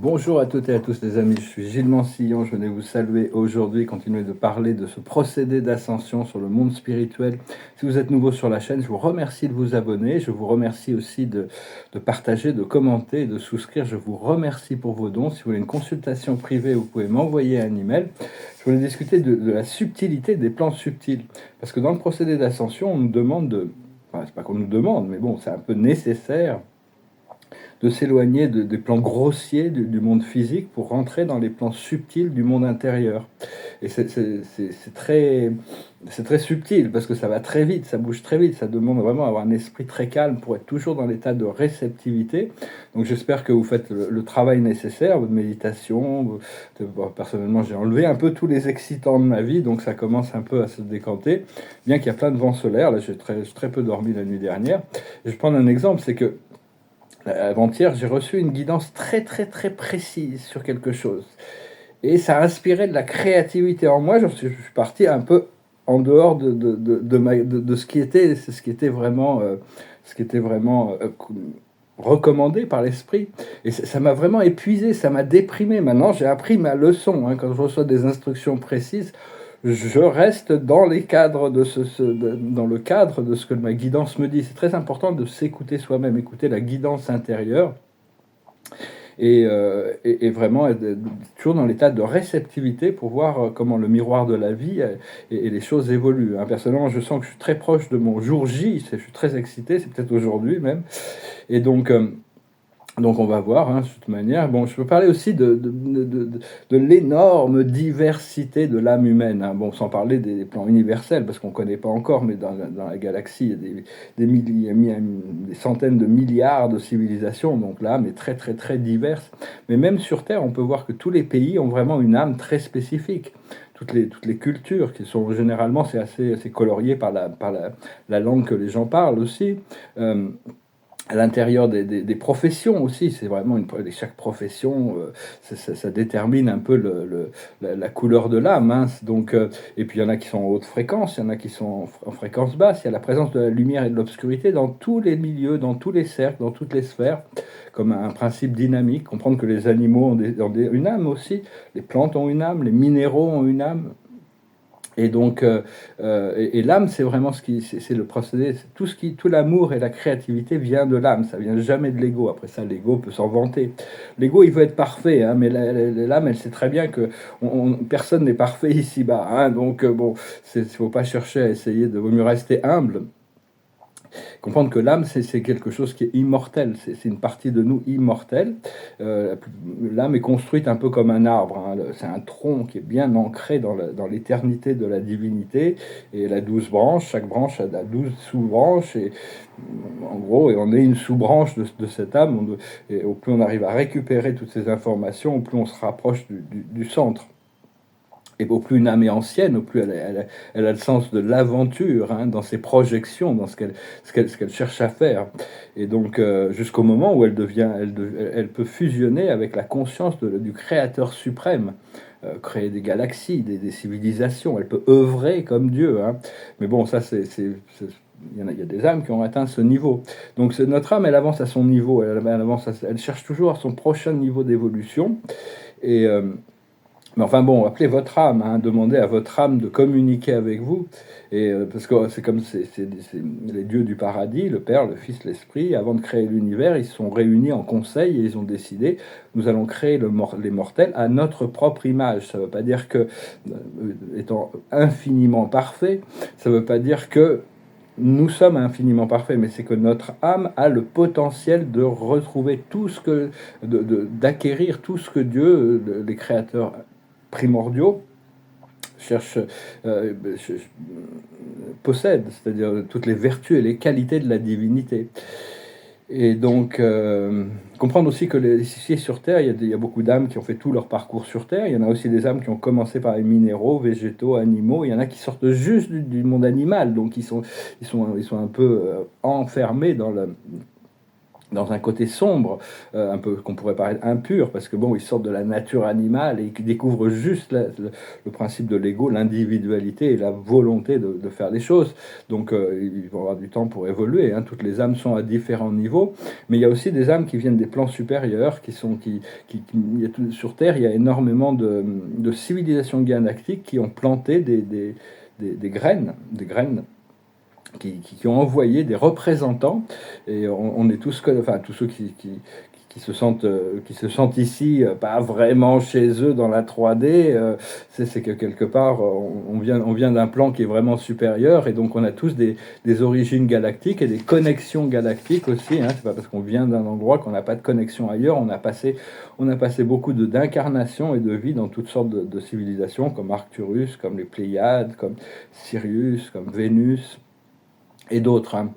Bonjour à toutes et à tous les amis, je suis Gilles Mansillon, je venais vous saluer aujourd'hui, continuer de parler de ce procédé d'ascension sur le monde spirituel. Si vous êtes nouveau sur la chaîne, je vous remercie de vous abonner, je vous remercie aussi de partager, de commenter, de souscrire, je vous remercie pour vos dons. Si vous voulez une consultation privée, vous pouvez m'envoyer un email. Je voulais discuter de la subtilité des plans subtils, parce que dans le procédé d'ascension, on nous demande enfin c'est pas qu'on nous demande, mais bon, c'est un peu nécessaire de s'éloigner des plans grossiers du monde physique pour rentrer dans les plans subtils du monde intérieur. Et c'est très subtil parce que ça va très vite, ça bouge très vite, ça demande vraiment d'avoir un esprit très calme pour être toujours dans l'état de réceptivité. Donc j'espère que vous faites le travail nécessaire, votre méditation. Personnellement, j'ai enlevé un peu tous les excitants de ma vie, donc ça commence un peu à se décanter, bien qu'il y a plein de vents solaires. Là, j'ai très peu dormi la nuit dernière. Et je prends un exemple, c'est que avant-hier, j'ai reçu une guidance très très très précise sur quelque chose. Et ça a inspiré de la créativité en moi. Je suis parti un peu en dehors de ce qui était vraiment, recommandé par l'esprit. Et ça m'a vraiment épuisé, ça m'a déprimé. Maintenant, j'ai appris ma leçon. Hein. Quand je reçois des instructions précises, je reste dans les cadres dans le cadre de ce que ma guidance me dit. C'est très important de s'écouter soi-même, écouter la guidance intérieure et vraiment être toujours dans l'état de réceptivité pour voir comment le miroir de la vie et les choses évoluent. Hein. Personnellement, je sens que je suis très proche de mon jour J, je suis très excité, c'est peut-être aujourd'hui même. Et donc on va voir, hein, de toute manière. Bon, je peux parler aussi de l'énorme diversité de l'âme humaine. Hein. Bon, sans parler des plans universels, parce qu'on ne connaît pas encore, mais dans la galaxie, il y a des centaines de milliards de civilisations, donc l'âme est très très très diverse. Mais même sur Terre, on peut voir que tous les pays ont vraiment une âme très spécifique. Toutes les cultures, qui sont généralement, c'est assez colorié par la langue que les gens parlent aussi. À l'intérieur des professions aussi, c'est vraiment chaque profession, ça détermine un peu la couleur de l'âme. Hein. Donc, et puis il y en a qui sont en haute fréquence, il y en a qui sont en fréquence basse. Il y a la présence de la lumière et de l'obscurité dans tous les milieux, dans tous les cercles, dans toutes les sphères, comme un principe dynamique. Comprendre que les animaux ont une âme aussi, les plantes ont une âme, les minéraux ont une âme. Et donc, et l'âme, c'est vraiment c'est le procédé. Tout l'amour et la créativité vient de l'âme. Ça vient jamais de l'ego. Après ça, l'ego peut s'en vanter. L'ego, il veut être parfait, hein, mais l'âme, elle sait très bien que personne n'est parfait ici-bas. Hein, donc, bon, il ne faut pas chercher à essayer vaut mieux rester humble. Comprendre que l'âme, c'est quelque chose qui est immortel, c'est une partie de nous immortelle. L'âme est construite un peu comme un arbre, hein. C'est un tronc qui est bien ancré dans l'éternité de la divinité, et elle a 12 branches, chaque branche a 12 sous-branches, et en gros, et on est une sous-branche de cette âme, et au plus on arrive à récupérer toutes ces informations, au plus on se rapproche du centre. Et au plus une âme est ancienne, au plus elle a le sens de l'aventure, hein, dans ses projections, dans ce qu'elle cherche à faire. Et donc, jusqu'au moment où elle peut fusionner avec la conscience du Créateur suprême, créer des galaxies, des civilisations. Elle peut œuvrer comme Dieu. Hein. Mais bon, ça, il y a des âmes qui ont atteint ce niveau. Donc, notre âme, elle avance à son niveau. Elle cherche toujours à son prochain niveau d'évolution. Et. Mais enfin bon, appelez votre âme, hein, demandez à votre âme de communiquer avec vous, et parce que c'est comme c'est les dieux du paradis, le Père, le Fils, l'Esprit, avant de créer l'univers, ils se sont réunis en conseil et ils ont décidé, nous allons créer les mortels à notre propre image. Ça ne veut pas dire que, étant infiniment parfait, ça ne veut pas dire que nous sommes infiniment parfaits, mais c'est que notre âme a le potentiel de retrouver tout ce que, d'acquérir tout ce que Dieu, les créateurs primordiaux, cherchent, possèdent, c'est-à-dire toutes les vertus et les qualités de la divinité. Et donc, comprendre aussi que ici sur Terre, il y a beaucoup d'âmes qui ont fait tout leur parcours sur Terre. Il y en a aussi des âmes qui ont commencé par les minéraux, végétaux, animaux. Il y en a qui sortent juste du monde animal, donc ils sont un peu enfermés dans un côté sombre, un peu qu'on pourrait paraître impur, parce que bon, ils sortent de la nature animale et ils découvrent juste le principe de l'ego, l'individualité et la volonté de faire les choses. Donc ils vont avoir du temps pour évoluer, hein. Toutes les âmes sont à différents niveaux, mais il y a aussi des âmes qui viennent des plans supérieurs, sur Terre, il y a énormément de civilisations galactiques qui ont planté des graines qui ont envoyé des représentants, et on est tous, enfin tous ceux qui se sentent ici, pas vraiment chez eux dans la 3D, c'est que quelque part, on vient d'un plan qui est vraiment supérieur, et donc on a tous des origines galactiques et des connexions galactiques aussi, hein. C'est pas parce qu'on vient d'un endroit qu'on n'a pas de connexion ailleurs. On a passé beaucoup d'incarnations et de vies dans toutes sortes de civilisations, comme Arcturus, comme les Pléiades, comme Sirius, comme Vénus et d'autres, hein.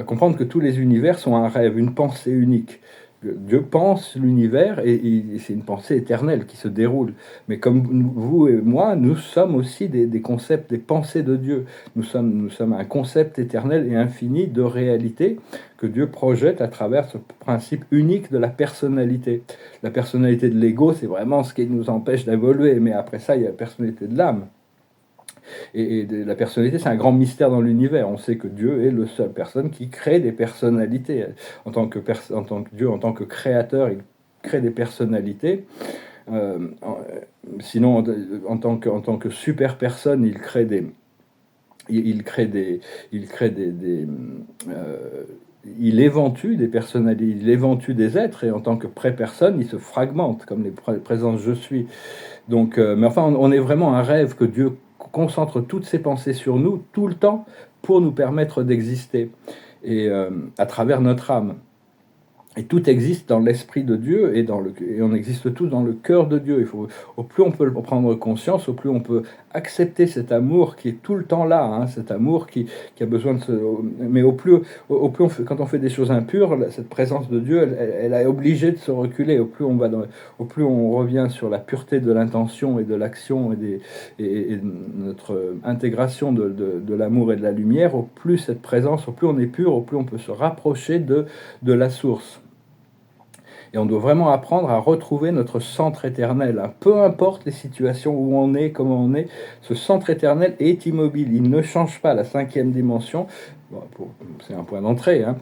Comprendre que tous les univers sont un rêve, une pensée unique. Dieu pense l'univers et c'est une pensée éternelle qui se déroule. Mais comme vous et moi, nous sommes aussi des concepts, des pensées de Dieu. Nous sommes un concept éternel et infini de réalité que Dieu projette à travers ce principe unique de la personnalité. La personnalité de l'ego, c'est vraiment ce qui nous empêche d'évoluer. Mais après ça, il y a la personnalité de l'âme. Et la personnalité, c'est un grand mystère dans l'univers. On sait que Dieu est la seule personne qui crée des personnalités. En tant que Dieu, en tant que créateur, il crée des personnalités. Sinon, en tant que super personne, il crée des... Il crée des... Il crée il éventue des personnalités, il éventue des êtres, et en tant que pré-personne, il se fragmente, comme les présences je suis. Donc, mais enfin, on est vraiment un rêve que Dieu concentre toutes ses pensées sur nous tout le temps pour nous permettre d'exister, et à travers notre âme. Et tout existe dans l'esprit de Dieu, et on existe tous dans le cœur de Dieu. Au plus on peut prendre conscience, au plus on peut accepter cet amour qui est tout le temps là, hein, cet amour qui a besoin de se... Mais au plus quand on fait des choses impures, cette présence de Dieu, elle est obligée de se reculer. Au plus on revient sur la pureté de l'intention et de l'action et notre intégration de l'amour et de la lumière, au plus cette présence, au plus on est pur, au plus on peut se rapprocher de la source. Et on doit vraiment apprendre à retrouver notre centre éternel, hein. Peu importe les situations où on est, comment on est, ce centre éternel est immobile, il ne change pas. La 5e dimension, c'est un point d'entrée, hein.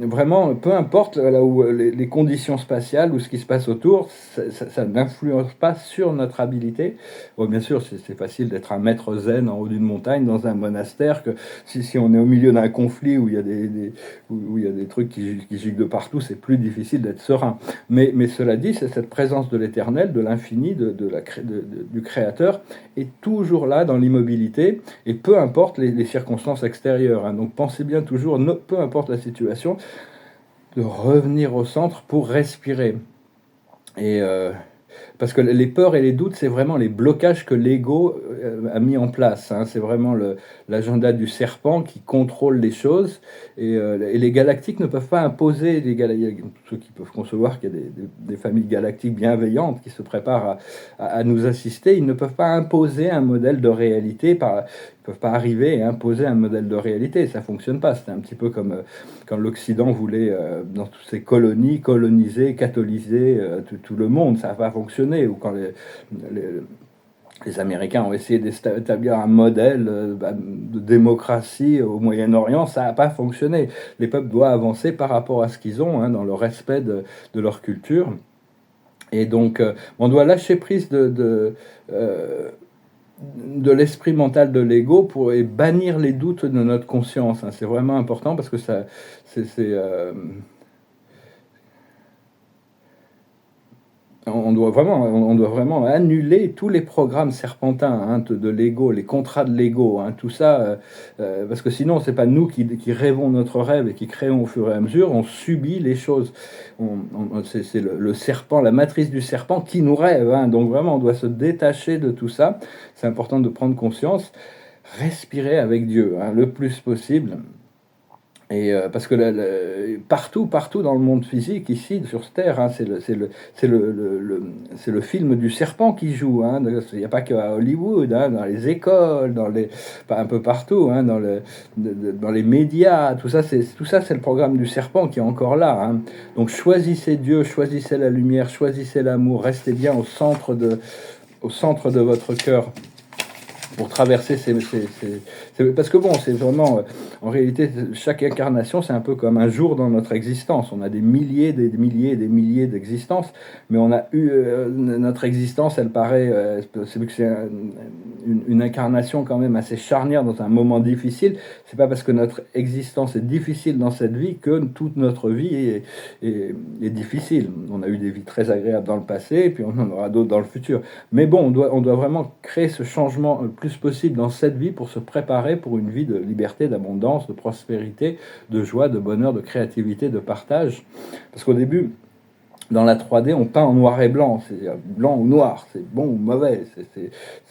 Vraiment, peu importe là où les conditions spatiales ou ce qui se passe autour, ça n'influence pas sur notre habilité. Bon, bien sûr, c'est facile d'être un maître zen en haut d'une montagne, dans un monastère, que si on est au milieu d'un conflit où il y a où il y a des trucs qui giclent de partout, c'est plus difficile d'être serein. Mais cela dit, c'est cette présence de l'éternel, de l'infini, du créateur, est toujours là dans l'immobilité, et peu importe les circonstances extérieures, hein. Donc pensez bien toujours, peu importe la situation, de revenir au centre pour respirer. Et parce que les peurs et les doutes, c'est vraiment les blocages que l'ego a mis en place, hein. C'est vraiment l'agenda du serpent qui contrôle les choses. Et les galactiques ne peuvent pas imposer, ceux qui peuvent concevoir qu'il y a des familles galactiques bienveillantes qui se préparent à nous assister, ils ne peuvent pas imposer un modèle de réalité. Ils ne peuvent pas arriver et imposer un modèle de réalité. Ça ne fonctionne pas. C'était un petit peu comme quand l'Occident voulait, dans toutes ses colonies, coloniser, catholiser tout le monde. Ça n'a pas fonctionné. Ou quand les Américains ont essayé d'établir un modèle de démocratie au Moyen-Orient, ça n'a pas fonctionné. Les peuples doivent avancer par rapport à ce qu'ils ont, hein, dans le respect de leur culture. Et donc, on doit lâcher prise de l'esprit mental de l'ego et bannir les doutes de notre conscience, hein. C'est vraiment important parce que on doit vraiment annuler tous les programmes serpentins, hein, de l'ego, les contrats de l'ego, hein, tout ça, parce que sinon c'est pas nous qui rêvons notre rêve et qui créons au fur et à mesure, on subit les choses. C'est le serpent, la matrice du serpent qui nous rêve, hein. Donc vraiment on doit se détacher de tout ça. C'est important de prendre conscience, respirer avec Dieu, hein, le plus possible. parce que partout dans le monde physique, ici, sur cette terre, hein, c'est le film du serpent qui joue. Hein. Il n'y a pas qu'à Hollywood, hein, dans les écoles, pas un peu partout, hein, dans les médias, tout ça, c'est le programme du serpent qui est encore là. Hein. Donc choisissez Dieu, choisissez la lumière, choisissez l'amour, restez bien au centre de votre cœur pour traverser parce que bon, c'est vraiment, en réalité, chaque incarnation, c'est un peu comme un jour dans notre existence. On a des milliers, des milliers, des milliers d'existences, mais on a eu notre existence, elle paraît, c'est vu que c'est une incarnation quand même assez charnière dans un moment difficile. C'est pas parce que notre existence est difficile dans cette vie que toute notre vie est difficile. On a eu des vies très agréables dans le passé, et puis on en aura d'autres dans le futur. Mais bon, on doit vraiment créer ce changement le plus possible dans cette vie pour se préparer pour une vie de liberté, d'abondance, de prospérité, de joie, de bonheur, de créativité, de partage. Parce qu'au début, dans la 3D, on peint en noir et blanc. C'est blanc ou noir, c'est bon ou mauvais,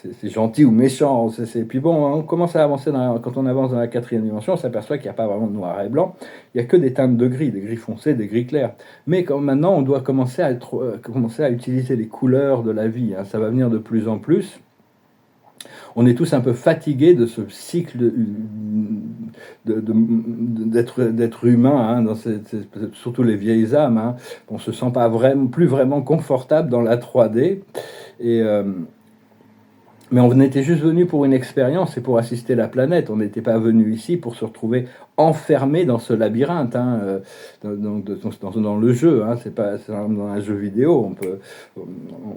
c'est gentil ou méchant. Puis bon, on commence à avancer, quand on avance dans la 4e dimension, on s'aperçoit qu'il n'y a pas vraiment de noir et blanc. Il n'y a que des teintes de gris, des gris foncés, des gris clairs. Mais comme maintenant, on doit commencer à utiliser les couleurs de la vie. Hein. Ça va venir de plus en plus. On est tous un peu fatigués de ce cycle d'être humain, hein, surtout les vieilles âmes. Hein. On ne se sent pas plus vraiment confortable dans la 3D. Mais on était juste venu pour une expérience et pour assister la planète. On n'était pas venu ici pour se retrouver enfermé dans ce labyrinthe, hein, dans le jeu. Hein, c'est pas dans un jeu vidéo.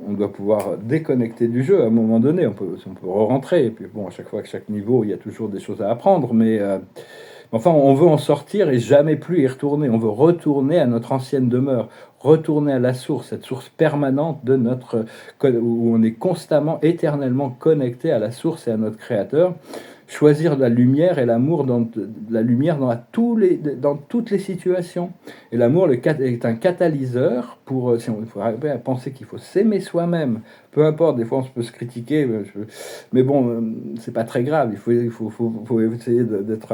On doit pouvoir déconnecter du jeu à un moment donné. On peut re-rentrer. Et puis bon, à chaque niveau, il y a toujours des choses à apprendre. Mais enfin, on veut en sortir et jamais plus y retourner. On veut retourner à notre ancienne demeure, retourner à la source, cette source permanente où on est constamment, éternellement connecté à la source et à notre Créateur. Choisir la lumière et l'amour dans toutes les situations. Et l'amour est un catalyseur pour, il faut arriver à penser qu'il faut s'aimer soi-même. Peu importe, des fois on peut se critiquer, mais bon, c'est pas très grave. Il faut essayer d'être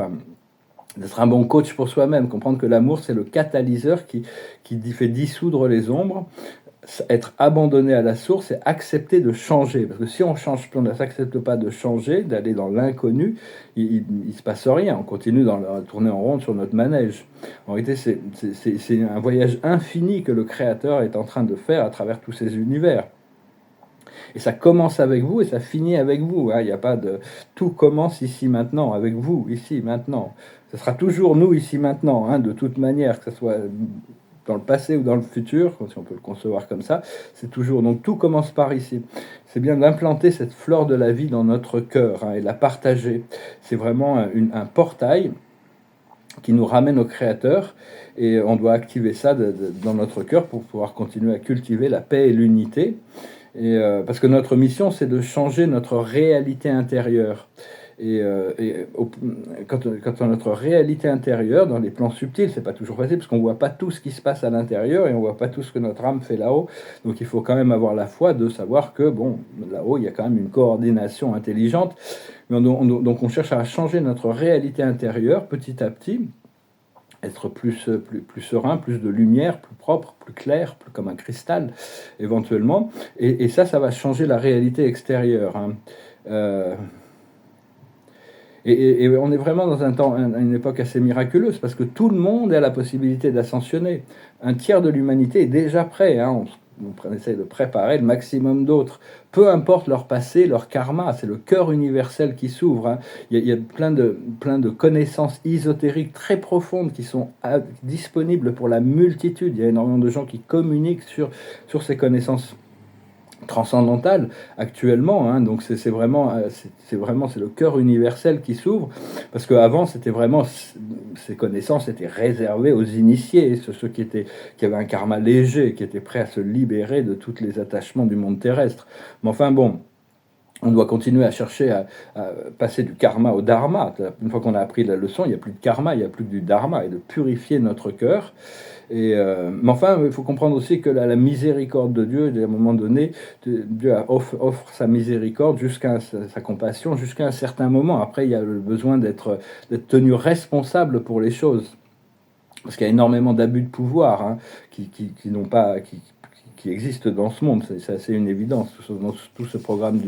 un bon coach pour soi-même, comprendre que l'amour, c'est le catalyseur qui fait dissoudre les ombres, être abandonné à la source et accepter de changer. Parce que si on change, on ne s'accepte pas de changer, d'aller dans l'inconnu, il ne se passe rien. On continue à tourner en rond sur notre manège. En réalité, c'est un voyage infini que le Créateur est en train de faire à travers tous ces univers. Et ça commence avec vous et ça finit avec vous. Hein. Il n'y a pas de... Tout commence ici maintenant, avec vous, ici maintenant. Ce sera toujours nous ici maintenant, hein, de toute manière, que ce soit dans le passé ou dans le futur, si on peut le concevoir comme ça, c'est toujours... Donc tout commence par ici. C'est bien d'implanter cette fleur de la vie dans notre cœur, hein, et la partager. C'est vraiment un portail qui nous ramène au Créateur, et on doit activer ça dans notre cœur pour pouvoir continuer à cultiver la paix et l'unité. Parce que notre mission, c'est de changer notre réalité intérieure. Quand notre réalité intérieure, dans les plans subtils, c'est pas toujours facile, parce qu'on voit pas tout ce qui se passe à l'intérieur, et on voit pas tout ce que notre âme fait là-haut. Donc il faut quand même avoir la foi de savoir que, bon, là-haut, il y a quand même une coordination intelligente. Donc on cherche à changer notre réalité intérieure petit à petit, être plus serein, plus de lumière, plus propre, plus clair, plus comme un cristal, éventuellement. Et ça va changer la réalité extérieure. Hein. Et on est vraiment dans une époque assez miraculeuse, parce que tout le monde a la possibilité d'ascensionner. Un tiers de l'humanité est déjà prêt. Hein. On essaie de préparer le maximum d'autres. Peu importe leur passé, leur karma, c'est le cœur universel qui s'ouvre. Hein. Il y a plein de connaissances ésotériques très profondes qui sont disponibles pour la multitude. Il y a énormément de gens qui communiquent sur ces connaissances transcendantales actuellement, hein. Donc c'est vraiment le cœur universel qui s'ouvre, parce qu'avant c'était vraiment, ces connaissances étaient réservées aux initiés, ceux qui avaient un karma léger, qui étaient prêts à se libérer de tous les attachements du monde terrestre. Mais enfin bon, On doit continuer à chercher à passer du karma au dharma. Une fois qu'on a appris la leçon, il n'y a plus de karma, il n'y a plus que du dharma, et de purifier notre cœur. Mais enfin, il faut comprendre aussi que la miséricorde de Dieu, à un moment donné, Dieu offre sa miséricorde jusqu'à sa compassion, jusqu'à un certain moment. Après, il y a le besoin d'être tenu responsable pour les choses. Parce qu'il y a énormément d'abus de pouvoir, hein, n'ont pas, qui existent dans ce monde. C'est assez une évidence, dans tout ce programme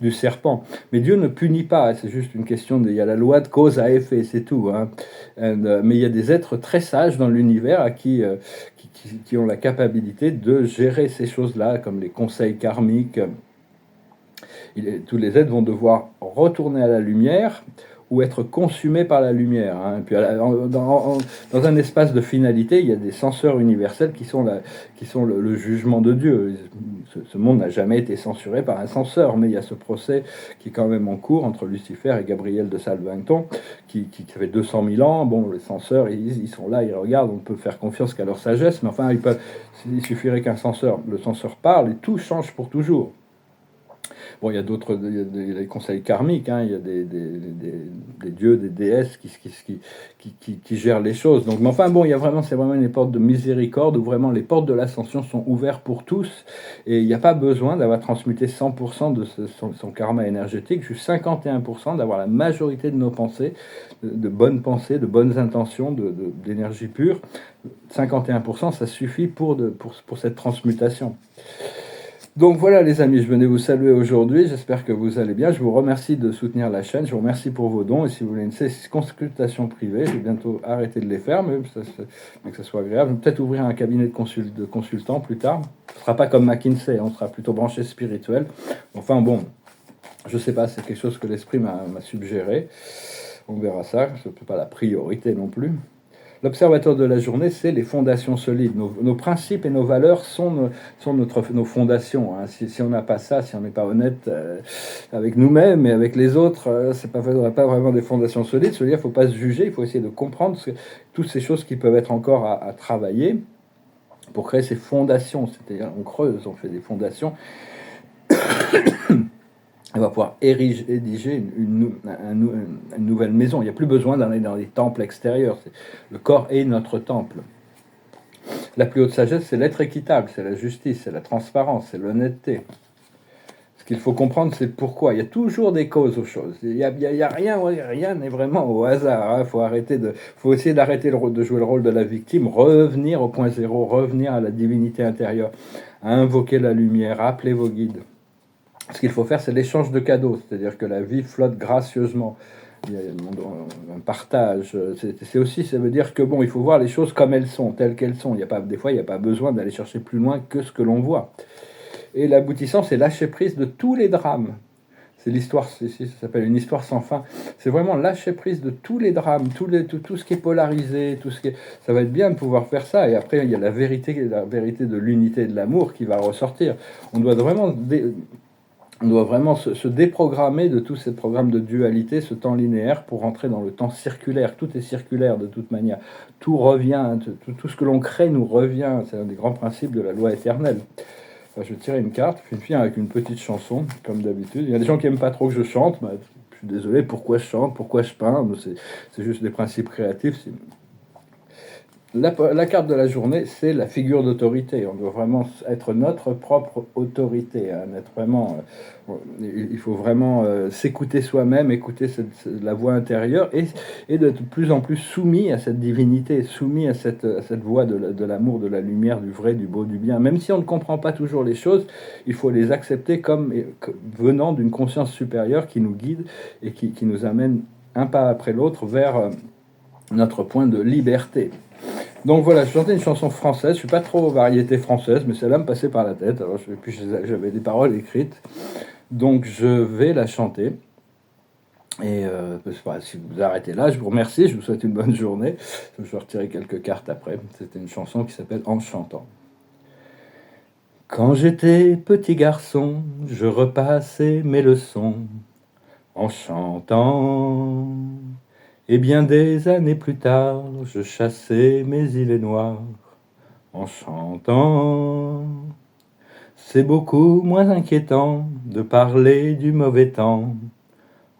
du serpent. Mais Dieu ne punit pas, c'est juste une question il y a la loi de cause à effet, c'est tout. Hein. Mais il y a des êtres très sages dans l'univers qui ont la capacité de gérer ces choses-là, comme les conseils karmiques. Tous les êtres vont devoir retourner à la lumière ou être consumés par la lumière. Hein. Et puis, dans un espace de finalité, il y a des censeurs universels qui sont le jugement de Dieu. Ce monde n'a jamais été censuré par un censeur, mais il y a ce procès qui est quand même en cours entre Lucifer et Gabriel de Salvington, qui fait 200 000 ans. Bon, les censeurs, ils sont là, ils regardent, on peut faire confiance qu'à leur sagesse, mais enfin, il suffirait le censeur parle et tout change pour toujours. Bon, il y a des conseils karmiques, hein, il y a des dieux, des déesses qui gèrent les choses. Donc, mais enfin, bon, c'est vraiment une porte de miséricorde où vraiment les portes de l'ascension sont ouvertes pour tous et il n'y a pas besoin d'avoir transmuté 100% de son karma énergétique, juste 51% d'avoir la majorité de nos pensées, de bonnes pensées, de bonnes intentions, d'énergie pure. 51%, ça suffit pour cette transmutation. Donc voilà les amis, je venais vous saluer aujourd'hui, j'espère que vous allez bien, je vous remercie de soutenir la chaîne, je vous remercie pour vos dons, et si vous voulez une consultation privée, je vais bientôt arrêter de les faire, mais que ça soit agréable, je vais peut-être ouvrir un cabinet de consultants plus tard, ce ne sera pas comme McKinsey, on sera plutôt branché spirituel, enfin bon, je ne sais pas, c'est quelque chose que l'esprit m'a suggéré, on verra ça, ce n'est pas la priorité non plus. L'observateur de la journée, c'est les fondations solides. Nos principes et nos valeurs sont nos fondations. Hein. Si on n'a pas ça, si on n'est pas honnête avec nous-mêmes et avec les autres, on n'a pas vraiment des fondations solides. C'est-à-dire qu'il ne faut pas se juger, il faut essayer de comprendre toutes ces choses qui peuvent être encore à travailler pour créer ces fondations. C'est-à-dire on creuse, on fait des fondations. On va pouvoir ériger une nouvelle maison. Il n'y a plus besoin d'aller dans les temples extérieurs. Le corps est notre temple. La plus haute sagesse, c'est l'être équitable, c'est la justice, c'est la transparence, c'est l'honnêteté. Ce qu'il faut comprendre, c'est pourquoi. Il y a toujours des causes aux choses. Il y a rien n'est vraiment au hasard. Il faut essayer d'arrêter de jouer le rôle de la victime, revenir au point zéro, revenir à la divinité intérieure, à invoquer la lumière, appeler vos guides. Ce qu'il faut faire, c'est l'échange de cadeaux, c'est-à-dire que la vie flotte gracieusement. Il y a un partage. Ça veut dire que bon, il faut voir les choses comme elles sont, telles qu'elles sont. Des fois, il n'y a pas besoin d'aller chercher plus loin que ce que l'on voit. Et l'aboutissant, c'est lâcher prise de tous les drames. C'est l'histoire, ça s'appelle une histoire sans fin. C'est vraiment lâcher prise de tous les drames, tout ce qui est polarisé, ça va être bien de pouvoir faire ça. Et après, il y a la vérité de l'unité et de l'amour qui va ressortir. On doit vraiment se déprogrammer de tous ces programmes de dualité, ce temps linéaire, pour rentrer dans le temps circulaire. Tout est circulaire de toute manière. Tout revient, tout ce que l'on crée nous revient. C'est un des grands principes de la loi éternelle. Enfin, je vais tirer une carte, je vais finir avec une petite chanson, comme d'habitude. Il y a des gens qui n'aiment pas trop que je chante. Je suis désolé, pourquoi je chante, pourquoi je peins. C'est juste des principes créatifs. La carte de la journée, c'est la figure d'autorité. On doit vraiment être notre propre autorité. Hein, il faut vraiment s'écouter soi-même, écouter la voix intérieure et d'être de plus en plus soumis à cette divinité, soumis à cette voix de l'amour, de la lumière, du vrai, du beau, du bien. Même si on ne comprend pas toujours les choses, il faut les accepter comme venant d'une conscience supérieure qui nous guide et qui nous amène un pas après l'autre vers notre point de liberté. Donc voilà, je chantais une chanson française, je suis pas trop variété française, mais celle-là me passait par la tête, puis j'avais des paroles écrites, donc je vais la chanter. Et si vous arrêtez là, je vous remercie, je vous souhaite une bonne journée. Je vais retirer quelques cartes après. C'était une chanson qui s'appelle En chantant. Quand j'étais petit garçon, je repassais mes leçons en chantant. Et bien des années plus tard, je chassais mes îlets noirs en chantant. C'est beaucoup moins inquiétant de parler du mauvais temps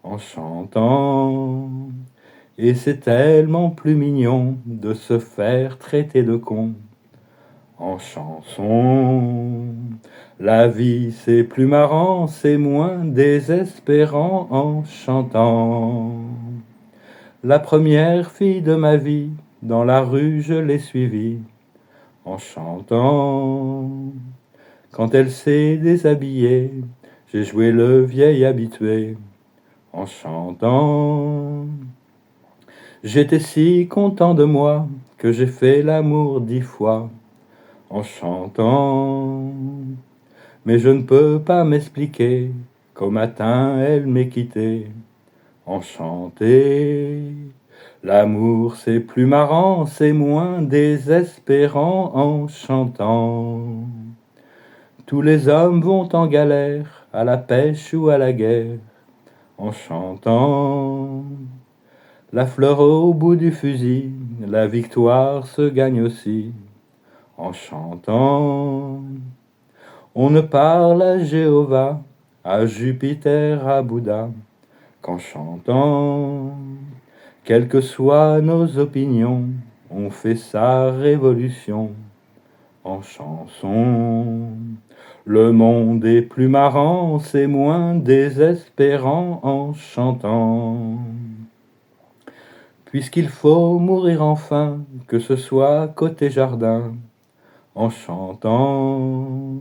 en chantant. Et c'est tellement plus mignon de se faire traiter de con en chanson. La vie c'est plus marrant, c'est moins désespérant en chantant. La première fille de ma vie, dans la rue je l'ai suivie en chantant. Quand elle s'est déshabillée, j'ai joué le vieil habitué en chantant. J'étais si content de moi que j'ai fait l'amour 10 fois en chantant. Mais je ne peux pas m'expliquer qu'au matin elle m'ait quitté en chanté. L'amour c'est plus marrant, c'est moins désespérant en chantant. Tous les hommes vont en galère, à la pêche ou à la guerre, en chantant. La fleur au bout du fusil, la victoire se gagne aussi, en chantant. On ne parle à Jéhovah, à Jupiter, à Bouddha, qu'en chantant. Quelles que soient nos opinions, on fait sa révolution en chanson. Le monde est plus marrant, c'est moins désespérant en chantant. Puisqu'il faut mourir enfin, que ce soit côté jardin, en chantant.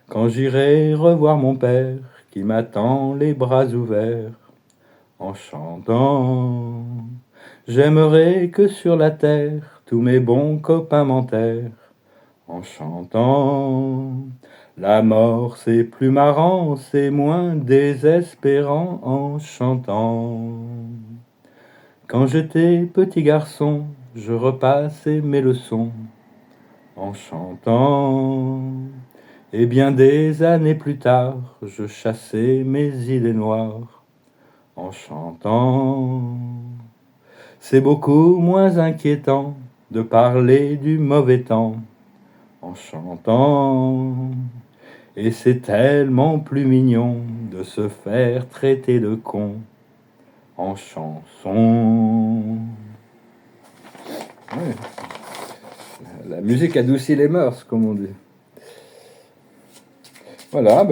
Quand j'irai revoir mon père, qui m'attend les bras ouverts, en chantant. J'aimerais que sur la terre, tous mes bons copains m'enterrent, en chantant. La mort c'est plus marrant, c'est moins désespérant en chantant. Quand j'étais petit garçon, je repassais mes leçons en chantant. Et bien des années plus tard, je chassais mes idées noires en chantant. C'est beaucoup moins inquiétant de parler du mauvais temps en chantant. Et c'est tellement plus mignon de se faire traiter de con en chanson. Ouais. La musique adoucit les mœurs, comme on dit. Voilà,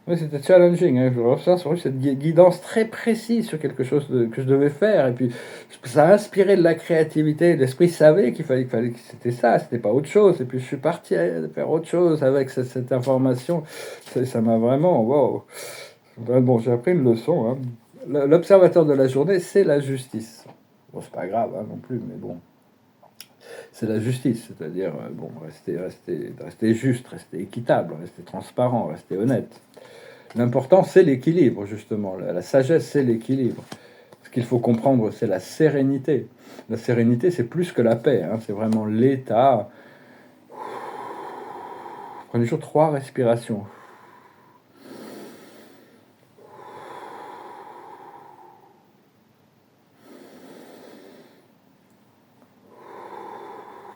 oui, c'était challenging. Hein. Je ressens sur cette guidance très précise sur quelque chose que je devais faire. Et puis, ça a inspiré de la créativité. L'esprit savait qu'il fallait que c'était ça, c'était pas autre chose. Et puis, je suis parti à faire autre chose avec cette information. Ça m'a vraiment... Wow. Bon, j'ai appris une leçon. Hein. L'observateur de la journée, c'est la justice. Bon, c'est pas grave hein, non plus, mais bon. C'est la justice, c'est-à-dire, bon, rester juste, rester équitable, rester transparent, rester honnête. L'important, c'est l'équilibre, justement. La sagesse, c'est l'équilibre. Ce qu'il faut comprendre, c'est la sérénité. La sérénité, c'est plus que la paix. Hein. C'est vraiment l'état. Prenez toujours 3 respirations.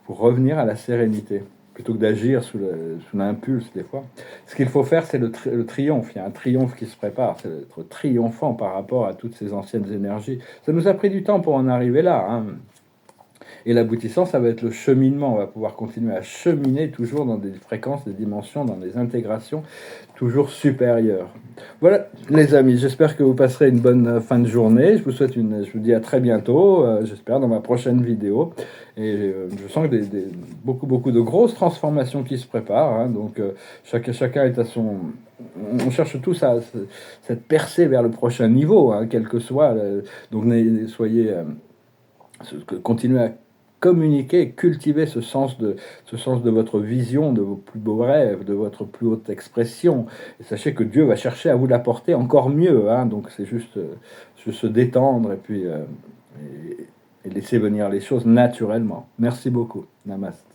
Pour revenir à la sérénité, plutôt que d'agir sous l'impulse des fois. Ce qu'il faut faire, c'est le triomphe. Il y a un triomphe qui se prépare, c'est d'être triomphant par rapport à toutes ces anciennes énergies. Ça nous a pris du temps pour en arriver là. Hein. Et l'aboutissant, ça va être le cheminement. On va pouvoir continuer à cheminer toujours dans des fréquences, des dimensions, dans des intégrations toujours supérieures. Voilà, les amis, j'espère que vous passerez une bonne fin de journée. Je vous dis à très bientôt, j'espère, dans ma prochaine vidéo. Et je sens que beaucoup de grosses transformations qui se préparent. Hein, donc, chacun est à son... On cherche tous cette percée vers le prochain niveau, hein, quel que soit. Donc, continuez à communiquer, cultiver ce sens de votre vision, de vos plus beaux rêves, de votre plus haute expression. Et sachez que Dieu va chercher à vous l'apporter encore mieux. Hein, donc c'est juste se détendre et puis et laisser venir les choses naturellement. Merci beaucoup. Namaste.